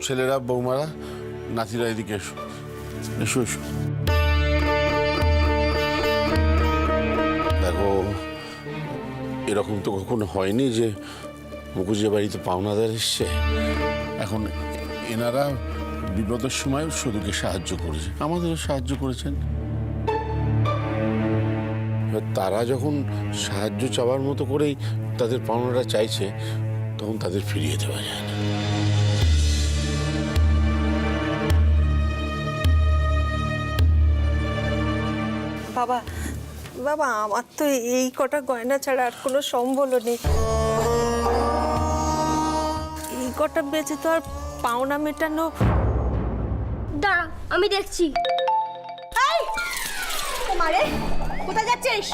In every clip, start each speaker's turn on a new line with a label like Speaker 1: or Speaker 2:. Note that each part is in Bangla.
Speaker 1: ছেলেরা, বৌমারা, নাতিরা এদিকে এসো, এসো এসো। দেখো, এরকম তো কখনো হয়নি যে মুখুজ্জে বাড়িতে পাওনাদার এসছে। এখন এনারা বিপদের সময় শুধুকে সাহায্য করেছে, আমাদেরও সাহায্য করেছেন। তারা যখন সাহায্য চাওয়ার মতো করেই তাদের পাওনাটা চাইছে, তখন তাদের ফিরিয়ে দেওয়া যায় না।
Speaker 2: বাবা বাবা, আমার তো এই কটা গয়না ছাড়া আর কোনো সম্বল নেই। এই কটা বেঁচে তো আর পাওনা মেটানো।
Speaker 3: দাঁড়া, আমি দেখছি।
Speaker 4: মারে, কোথায় যাচ্ছিস?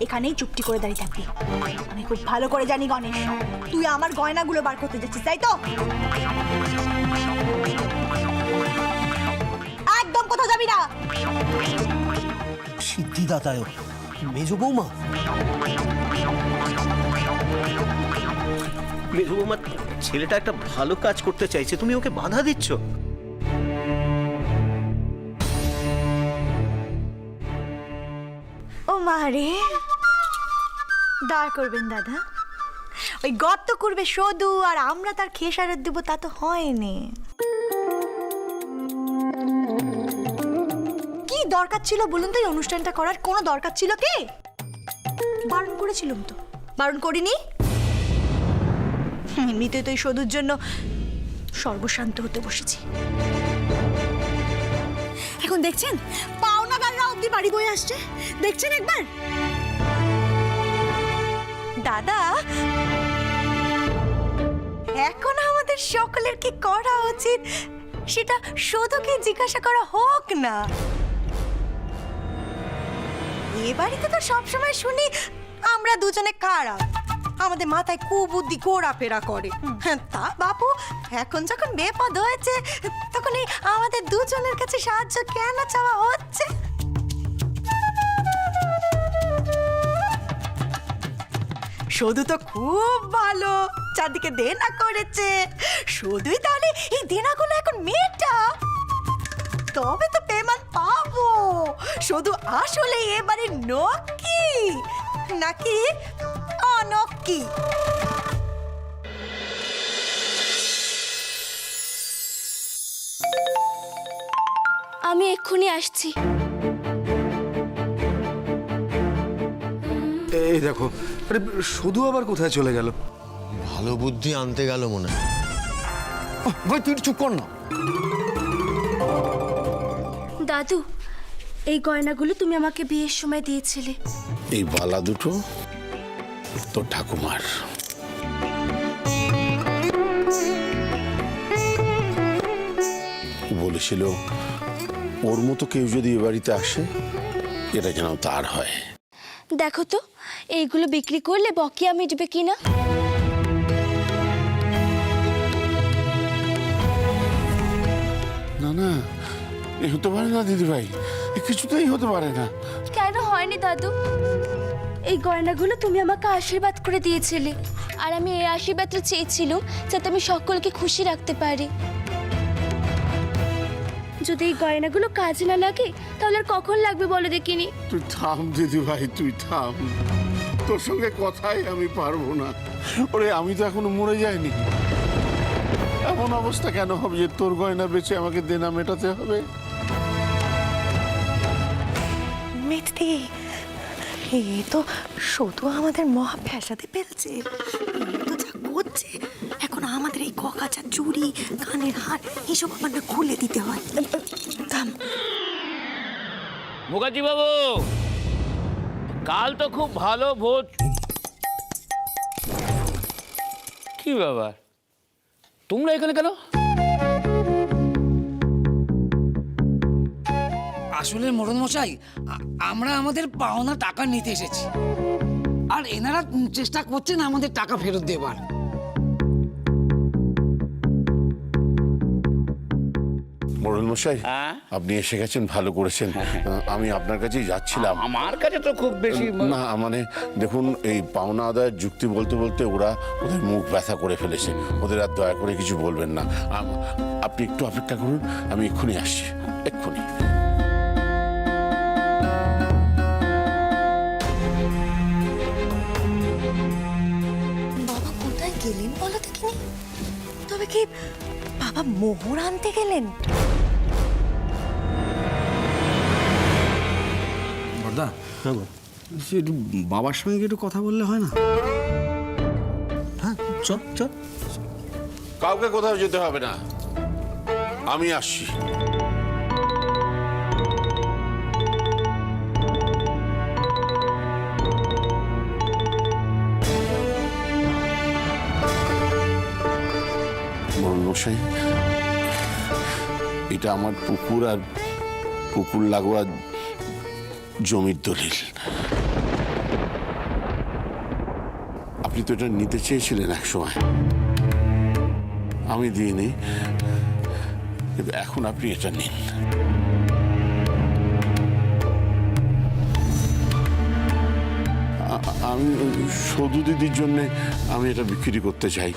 Speaker 4: এখানেই চুপটি করে দাঁড়িয়ে থাকবি। আমি খুব ভালো করে জানি গণেশ, তুই আমার গয়নাগুলো বার করতে যাচ্ছিস, তাই তো? একদম কোথাও যাবি না।
Speaker 5: সিদ্ধিদাতায় মেজ বৌমা,
Speaker 6: মেজ বৌমা, ছেলেটা একটা ভালো কাজ করতে চাইছে, তুমি ওকে বাধা দিচ্ছ।
Speaker 4: ও মারে, দাঁড় করবেন দাদা। ওই গর্ত করবে শুধু, আর আমরা তার খেসারত দেবো, তা তো হয়নি। কি দরকার ছিল বলুন তো এই অনুষ্ঠানটা করার? কোনো দরকার ছিল কি? বারণ করেছিলাম তো? বারণ করিনি? এমনিতে তো এই শুধুর জন্য সর্বশান্ত হতে বসেছি। এখন দেখছেন পাওনাদাররা অব্দি বাড়ি বয়ে আসছে, দেখছেন একবার? দাদা, এখন আমাদের সকলের কি করা উচিত সেটা শুধুকে জিজ্ঞাসা করা হোক না। এ বাড়িতে তো সবসময় শুনি আমরা দুজনে খারাপ, আমাদের মাথায় কুবুদ্ধি ঘোরাফেরা করে। তা বাপু, এখন যখন বেপদ হয়েছে, তখন এই আমাদের দুজনের কাছে সাহায্য কেন চাওয়া হচ্ছে? শুধু তো খুব ভালো, চারদিকে দেনা করেছে, শুধুই তাহলে এই দেনাগুলো এখন মেটা, তবে তো পেমেন্ট পাবো। শুধু আসলে এবারে নকি নাকি অনকি?
Speaker 3: আমি এক্ষুনি আসছি।
Speaker 5: এই দেখো, আরে শুধু আবার কোথায় চলে গেল?
Speaker 7: ভালো বুদ্ধি আনতে গেল মনে হয়।
Speaker 5: ভাই তুই চুপ কর না।
Speaker 3: দাদু, এই গয়নাগুলো তুমি আমাকে বিয়ের সময় দিয়েছিলে।
Speaker 1: এই বালা দুটো তোর ঠাকুমার। বলেছিল ওর মতো কেউ যদি এ বাড়িতে আসে, এটা যেন তার হয়।
Speaker 3: দেখো তো, এইগুলো বিক্রি করলে বকেয়া মিটবে কিনা।
Speaker 1: না না, এ হতে পারে না দিদিভাই, এ কিছুতেই হতে পারে না।
Speaker 3: কেন হয়নি দাদু? এই গয়নাগুলো তুমি আমাকে আশীর্বাদ করে দিয়েছিলে, আর আমি এই আশীর্বাদটা চেয়েছিলাম যাতে আমি সকলকে খুশি রাখতে পারি। যদি এই গয়নাগুলো কাজে না লাগে, তাহলে আর কখন লাগবে বলো দেখিনি।
Speaker 1: তুই থাম দিদিভাই, তুই থাম, তোর সঙ্গে কথাই আমি পারবো না। ওরে, আমি তো এখনো মরে যাইনি। এমন অবস্থা কেন হবে যে তোর গয়না বেচে আমাকে দেনা মেটাতে হবে?
Speaker 4: মিথি, এ তো শুধু আমাদের মহা ফ্যাসাদে ফেলছে। এ তো যা করছে, এখন আমাদের এই ককাচা চুড়ি, কানের হার এসব আমার না খুলে দিতে হয়। থাম।
Speaker 8: মুখার্জি বাবু, কাল তো খুব ভালো ভোট। কি ব্যাপার, তোমরা এখানে কেন?
Speaker 9: আসলে মরণ মশাই, আমরা আমাদের পাওনা টাকা নিতে এসেছি, আর এনারা চেষ্টা করছেন আমাদের টাকা ফেরত দেবার।
Speaker 1: বড় মোড়ল মশাই,
Speaker 8: হ্যাঁ?
Speaker 1: আপনি এসে গেছেন, ভালো করেছেন। আমি আপনার কাছেই যাচ্ছিলাম।
Speaker 8: আমার কাছে তো খুব বেশি
Speaker 1: না মানে দেখুন, এই পাওনা আদায়ের যুক্তি বলতে বলতে ওদের মুখ ব্যথা করে ফেলেছে। ওদের আর দয়া করে কিছু বলবেন না। আপনি একটু অপেক্ষা করুন, আমি এক্ষুনি আসছি, এক্ষুনি।
Speaker 4: বাবা কোথায় গেলেন বলো দেখিনি? তবে কি বাবা মোহর আনতে গেলেন?
Speaker 5: বর্দা, একটু বাবার সঙ্গে একটু কথা বললে হয় না? হ্যাঁ, চল চল।
Speaker 1: কাউকে কোথাও যেতে হবে না, আমি আসছি। মোড়ল মশাই, এটা আমার পুকুর আর পুকুর লাগোয়া জমির দলিল। আপনি তো এটা নিতে চেয়েছিলেন এক সময়, আমি দিইনি, কিন্তু এখন আপনি এটা নিন। আমি সদু দিদির জন্য আমি এটা বিক্রি করতে চাই।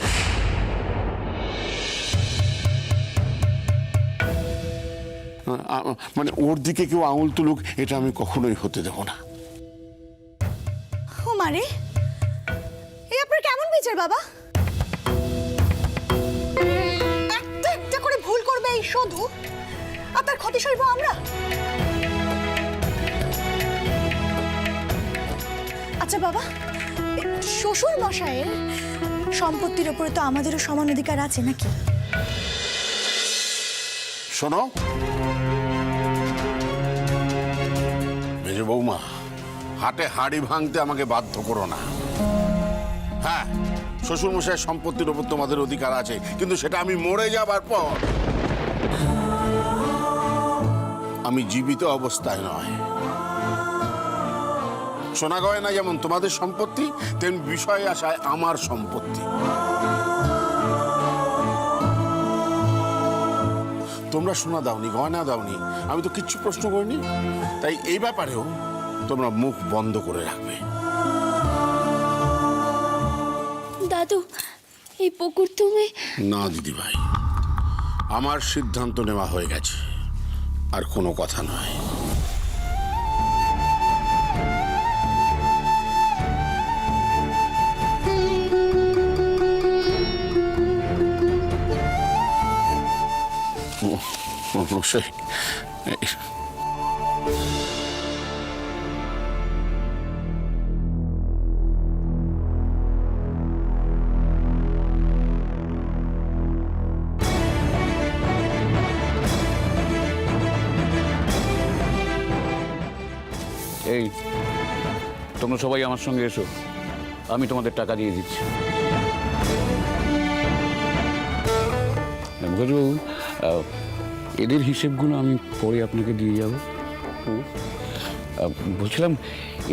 Speaker 1: মানে ওর দিকে কেউ আঙুল তুলুক, এটা আমি কখনোই হতে দেব না।
Speaker 4: ও মারে, এই আপনার কেমন বিচার বাবা? একটা একটা করে ভুল করবে এই শুধু, আর তার ক্ষতি সইব আমরা? আচ্ছা বাবা, শ্বশুর মশাইয়ের সম্পত্তির উপরে তো আমাদেরও সমান অধিকার আছে নাকি?
Speaker 1: শোনো মেজ বৌমা, হাটে হাড়ি ভাঙতে আমাকে বাধ্য করো না। হ্যাঁ, শ্বশুরমশাই সম্পত্তির ওপর তোমাদের অধিকার আছে, কিন্তু সেটা আমি মরে যাবার পর, আমি জীবিত অবস্থায় নয়। সোনা গয়না যেমন তোমাদের সম্পত্তি, তেমনি বিষয়ে আসায় আমার সম্পত্তি। তোমরা সোনা দাওনি, গয়না দাওনি, আমি তো কিচ্ছু প্রশ্ন করিনি। তাই এই ব্যাপারেও তোমরা মুখ বন্ধ করে রাখবে।
Speaker 3: দাদু, এই পুকুর তুমি?
Speaker 1: না দিদি ভাই, আমার সিদ্ধান্ত নেওয়া হয়ে গেছে, আর কোনো কথা নয়। মশাই,
Speaker 8: এই তোমরা সবাই আমার সঙ্গে এসো, আমি তোমাদের টাকা দিয়ে দিচ্ছি। মুখার্জিবাবু, এদের হিসেবগুলো আমি পরে আপনাকে দিয়ে যাব। বলছিলাম,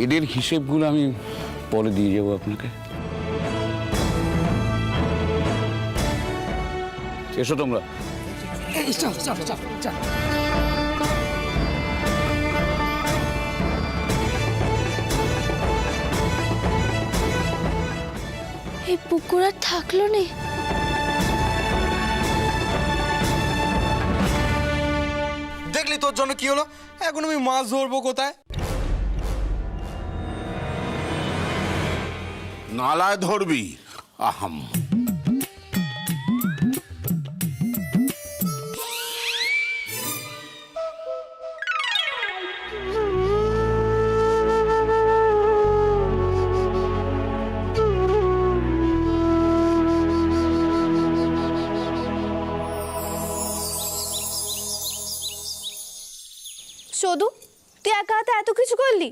Speaker 8: এদের হিসেবগুলো আমি পরে দিয়ে যাব আপনাকে। এসো তোমরা।
Speaker 9: চল চল চল চল।
Speaker 3: এই পুকুর আর থাকলো না।
Speaker 5: দেখলি তোর জন্য কি হলো? এখন আমি মাছ ধরবো কোথায়?
Speaker 1: নালায় ধরবি। আহাম,
Speaker 3: সদু, তুই একা হাতে এত কিছু করলি,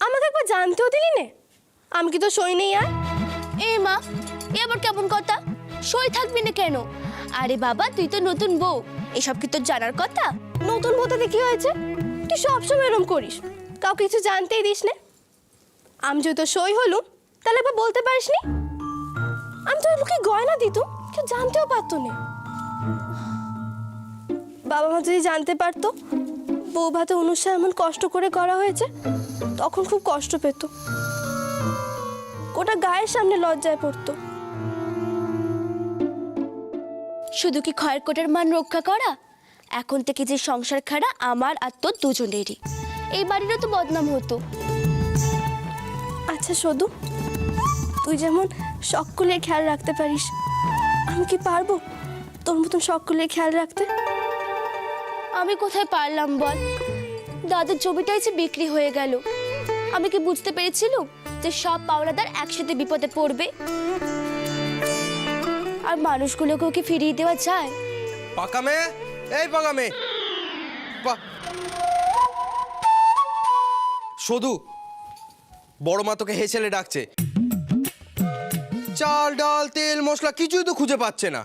Speaker 3: আমাকে একবার জানতেও দিলি নে। আমি কি তো সই নেই আর? এ মা, এ আবার কেমন কথা? সই থাকবি না কেন? আরে বাবা, তুই তো নতুন বউ, এসব কি তোর জানার কথা? নতুন বউটাতে কি হয়েছে? তুই সবসময় এরম করিস, কাউকে কিছু জানতেই দিস না। আমি যেহেতু সই হলুম, তাহলে একবার বলতে পারিস নি? আমি তো লোকে গয়না দিত, কেউ জানতেও পারতো না। বাবা মা যদি জানতে পারতো বউ ভাতে অনুষ্ঠান এমন কষ্ট করে করা হয়েছে, তখন খুব কষ্ট পেত, ওটা গায়ের সামনে লজ্জায় পড়তো। শুধু কি খয়েরকোটের মান রক্ষা করা? এখন থেকে যে সংসার খাড়া আমার আর তোর দুজনেরই, এই বাড়িরও তো বদনাম হতো। আচ্ছা শুধু তুই যেমন সকলের খেয়াল রাখতে পারিস, আমি কি পারবো তোর মতন সকলের খেয়াল রাখতে? আমি কোথায় পারলাম বল? দাদুর জমিটাই যে বিক্রি হয়ে গেল, আমি কি বুঝতে পেরেছিলাম যে সব পাওনাদার একসাথে বিপদে পড়বে? আর মানুষগুলোকেও কি ফিরিয়ে দেওয়া যায়?
Speaker 10: পাকামে, এই পাকামে, শুধু বড় মা তোকে হেসেলে ডাকছে। চাল ডাল তেল মশলা কিছুই তো খুঁজে পাচ্ছে না।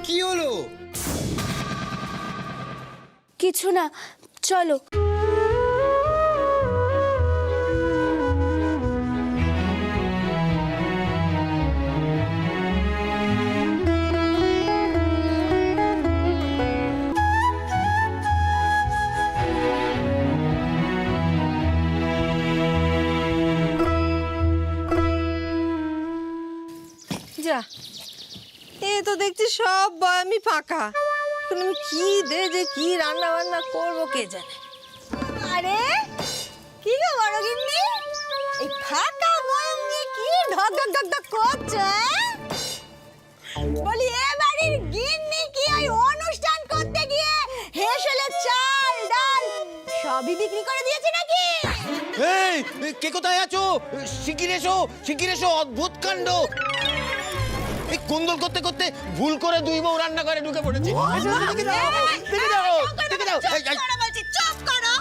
Speaker 10: কি হলো?
Speaker 3: কিছু না, চলো।
Speaker 2: যা, এ তো দেখছি সব বয়ামি ফাঁকা। এখন আমি কি দে যে কি রান্না বান্না করবো কে জানে।
Speaker 4: আরে কি গো বড় গিন্নি, এই ফাঁকা বয়াম নিয়ে কি ঢক ঢক ঢক ঢক করছো? বলি এ বাড়ির গিন্নি কি ওই অনুষ্ঠান করতে গিয়ে হেসেলে চাল ডাল সবই বিক্রি করে দিয়েছে নাকি?
Speaker 7: এই কে কোথায় আছো? শিগগির এসো, অদ্ভুত কাণ্ড। এই কুন্দল করতে করতে ভুল করে দুই বউ রান্না করে ঢুকে পড়েছে। দেখে দাও।
Speaker 4: চুপ করো,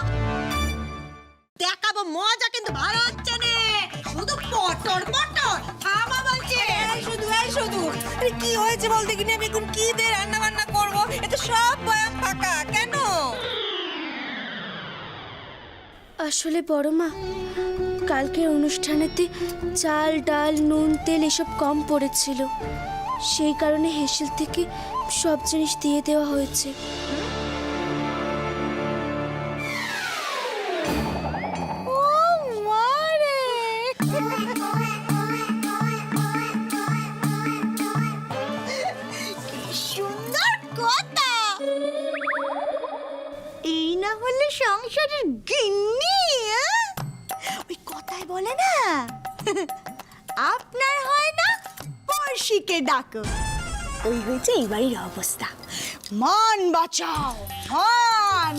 Speaker 4: দেখাবো মজা, কিন্তু ভালো হচ্ছে না। শুধু পটর পটর থামা বলছে।
Speaker 2: শুধু কি হয়েছে বল দেখিনি, আমি এখন কি দে রান্না বান্না করবো? এ তো সব বয়াম ফাঁকা কেন?
Speaker 3: আসলে বড় মা, কালকের অনুষ্ঠানেতে চাল ডাল নুন তেল এসব কম পড়েছিল, সেই কারণে হেসেল থেকে সব জিনিস দিয়ে দেওয়া হয়েছে।
Speaker 4: ও মারে, কি সুন্দর কথা! এই না হলে সংসারের গিন্নি? ওই কথায় বলে না, আপনার হয় না পড়শিকে ডাকো। ওই হয়েছে এই বাড়ির অবস্থা। মান বাঁচাও, মান।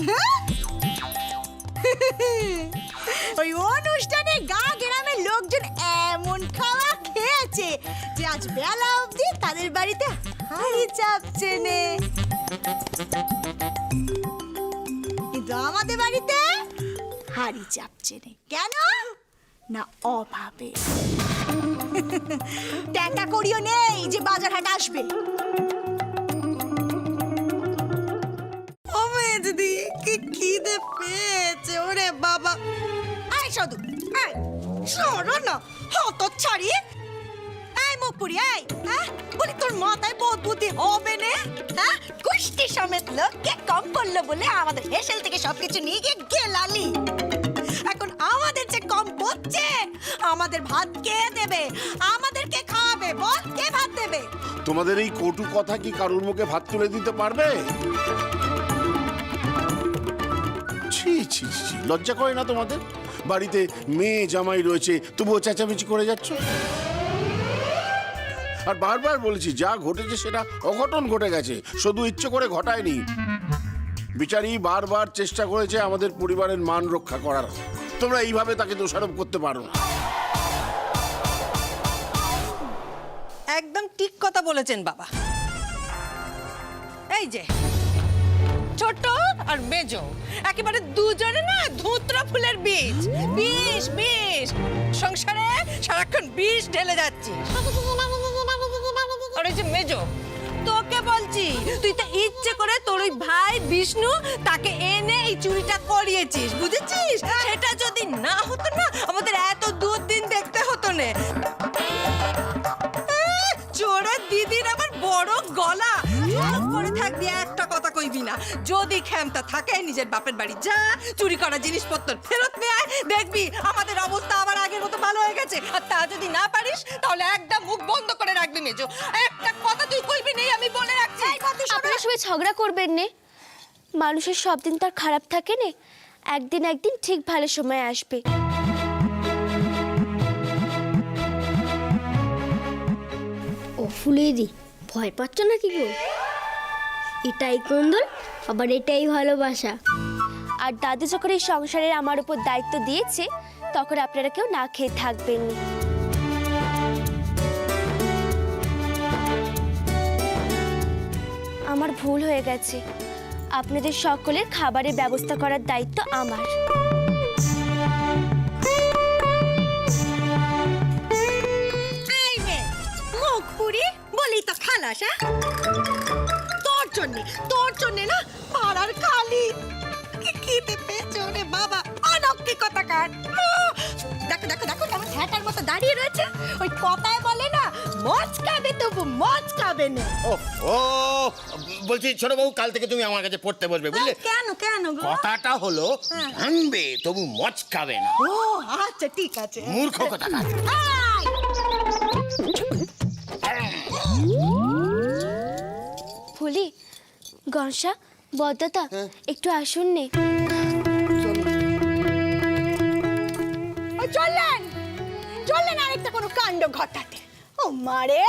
Speaker 4: ওই অনুষ্ঠানে গা গ্রামের লোকজন এমন খাওয়া খেয়েছে যে আজ বেলা অবধি তাদের বাড়িতে হাড়ি চাপছে নে। কিন্তু আমাদের বাড়িতে হাড়ি চাপছে নে কেন? না অভাবে। টাকা করিও নেই যে বাজার হাট আসবে।
Speaker 2: ও মেয়ে দিদি, কি খিদে পেয়েছে ওরে বাবা।
Speaker 4: আয় শুধু আয়, সরো না হত ছাড়ি। আয় মুখপুরি আয়, বলি তোর মাথায় বহুত বুদ্ধি হবে না? কুষ্টি সমেত লোককে কম করলো বলে আমাদের হেসেল থেকে সবকিছু নিয়ে গিয়ে গেলালি। এখন আমাদের যে কম পড়ছে, আমাদের ভাত কে দেবে? আমাদেরকে খাওয়াবে? বল, কে ভাত দেবে?
Speaker 1: তোমাদের এই কটু কথা কি কারুর মুখে ভাত তুলে দিতে পারবে? ছি ছি ছি, লজ্জা করে না তোমাদের? বাড়িতে মেয়ে জামাই রয়েছে, তবুও চেঁচামেচি করে যাচ্ছ। আর বারবার বলেছি, যা ঘটেছে সেটা অঘটন ঘটে গেছে, শুধু ইচ্ছে করে ঘটায়নি। বিচারি বারবার চেষ্টা করেছে আমাদের পরিবারের মান রক্ষা করার। তোমরা এইভাবে তাকে দোষারোপ করতে পারো না।
Speaker 2: একদম ঠিক কথা বলেছেন বাবা। এই যে ছোট আর মেজো একেবারে দুজনে না ধুতরা ফুলের বীজ। বিষ বিষ, সংসারে সারাক্ষণ বিষ ঢেলে যাচ্ছিস। আর এই যে মেজো, তোকে বলছি, তুই তো ওই ভাই বিষ্ণু তাকে এনে এই চুরিটা করিয়েছিস, বুঝেছিস? সেটা যদি না হতো না আমাদের এত দুদিন দেখতে হতো না। চোরের দিদির আবার বড় গলা, চুপ করে থাকবি, একটা কথা কইবি না। যদি ক্ষমতা থাকে নিজের বাপের বাড়ি যা, চুরি করা জিনিসপত্র ফেরত নিয়ে আয়, দেখবি আমাদের অবস্থা আবার আগের মতো ভালো হয়ে গেছে। আর তা যদি না পারিস তাহলে একদম মুখ বন্ধ করে রাখবি মেজো, একটা কথা তুই কইবি নেই, আমি বলে রাখছি।
Speaker 3: আপনারা সবাই ঝগড়া করবেন নে। মানুষের সব দিন তার খারাপ থাকে নে, একদিন একদিন ঠিক ভালো সময় আসবে।
Speaker 11: ও ফুলেদি ভয় পাচ্ছ না কি গো? এটাই কন্দল, আবার এটাই ভালোবাসা।
Speaker 3: আর দাদু যখন এই সংসারের আমার উপর দায়িত্ব দিয়েছে তখন আপনারা কেউ না খেয়ে থাকবেন না। আমার ভুল হয়ে গেছে, আপনাদের সকলের খাবারের ব্যবস্থা করার দায়িত্ব আমার।
Speaker 4: এই নে, মুখ পুরি বলি তো খালাস, হ্যাঁ? তোর জন্যে না পাড়ার খালি খেতে পেয়েছে রে বাবা, অনক্তি কথা কার। দেখো দেখো দেখো কেমন ছ্যাটার মতো দাঁড়িয়ে রয়েছে। ওই কথায় বলে না, মজ খাবে তবু মজ খাবে না।
Speaker 7: ও বলছি ছোট বউ, কাল থেকে তুমি আমার কাছে পড়তে বসবে, বুঝলে?
Speaker 4: কেন কেন গো?
Speaker 7: কথাটা হলো আনবে তবু মচ খাবে না।
Speaker 4: ও আচ্ছা ঠিক আছে।
Speaker 7: মূর্খ কথা কাজ।
Speaker 3: ফুলি, গনসা, বদ্দাদা একটু আসুন নে।
Speaker 4: চললেন আরেকটা কোনো কাণ্ড ঘটাতে। ও মারে,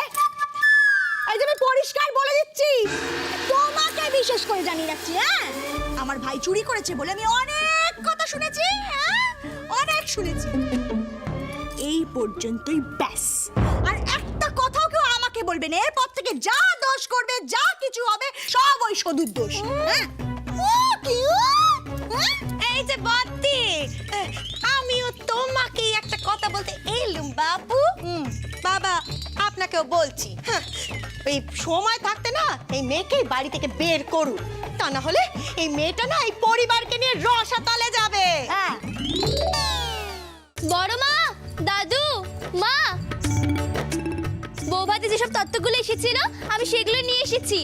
Speaker 4: এই যে আমি পরিষ্কার বলে দিচ্ছি, তোমাকে বিশেষ করে জানিয়ে রাখছি, হ্যাঁ? আমার ভাই চুরি করেছে বলে আমি অনেক কথা শুনেছি, হ্যাঁ, অনেক শুনেছি। এই পর্যন্তই ব্যাস। আর একটা কথাও কেউ আমাকে বলবে না। এরপর থেকে যা দোষ করবে, যা কিছু হবে, সব ওই সদুর দোষ, হ্যাঁ? ও কি ও? হ্যাঁ? এই যে বদ্দি, আমিও তোমাকে একটা কথা বলতে এলুম বাবু। বাবা, আপনাকেও বলছি, হ্যাঁ, এই সময় থাকতে না এই মেয়েকে বাড়ি থেকে বের করুন, তা না হলে এই মেয়েটা না এই পরিবারকে নিয়ে রসাতলে যাবে। হ্যাঁ,
Speaker 3: বড় মা, দাদু, মা, বৌভাতে যেসব তত্ত্বগুলো এসেছিল আমি সেগুলো নিয়ে এসেছি।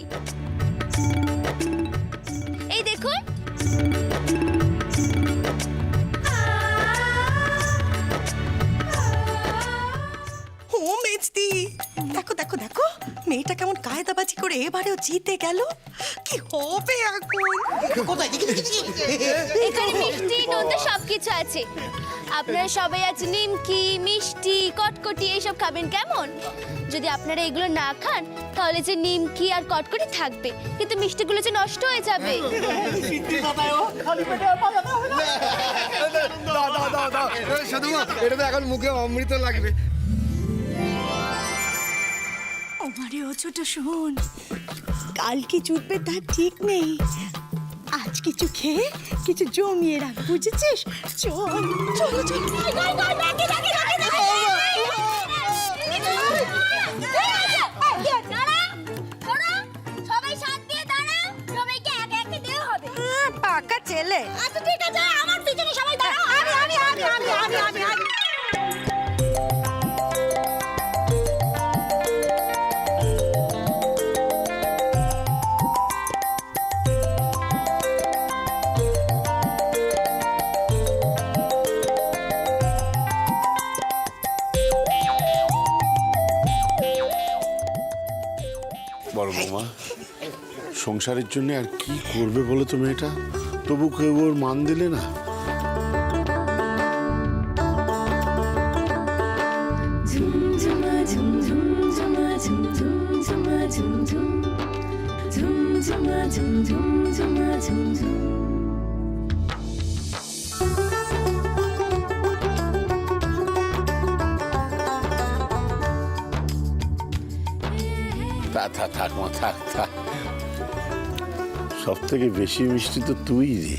Speaker 3: এই দেখুন।
Speaker 4: ও মেজদি, দেখো দেখো দেখো মেয়েটা কেমন কায়দাবাজি করে এবারেও জিতে গেল। কি হবে এখন?
Speaker 7: কোথায়?
Speaker 3: এখানে মিষ্টি নোনতা সবকিছু আছে। আপনারা সবাই আজ নিমকি, মিষ্টি, কটকটি এইসব খাবেন কেমন? যদি আপনারা এগুলো না খান তাহলে যে নিমকি আর কটকটি থাকবে, কিন্তু মিষ্টিগুলো যে নষ্ট হয়ে যাবে।
Speaker 5: এটা তো এখন মুখে অমৃত লাগবে।
Speaker 4: আমারে ও ছোট শোন, কাল কি জুটবে তার ঠিক নেই। আজ কিছু খেয়ে কিছু জমিয়ে রাখ, বুঝেছিস? চল চলো চলো।
Speaker 3: সবাই সাথ দিয়ে দাঁড়াও, সবাইকে এক এক দেওয়া হবে।
Speaker 4: পাকা ছেলে। আচ্ছা ঠিক আছে, আমার পিছনে সবাই দাঁড়াও। আমি
Speaker 1: বড় বৌমা, সংসারের জন্য আর কি করবে বলো তো মেয়েটা? তবু কেউ ওর মান দিলে না। থাক মা, থাক থাক। সব থেকে বেশি মিষ্টি তো তুই রে।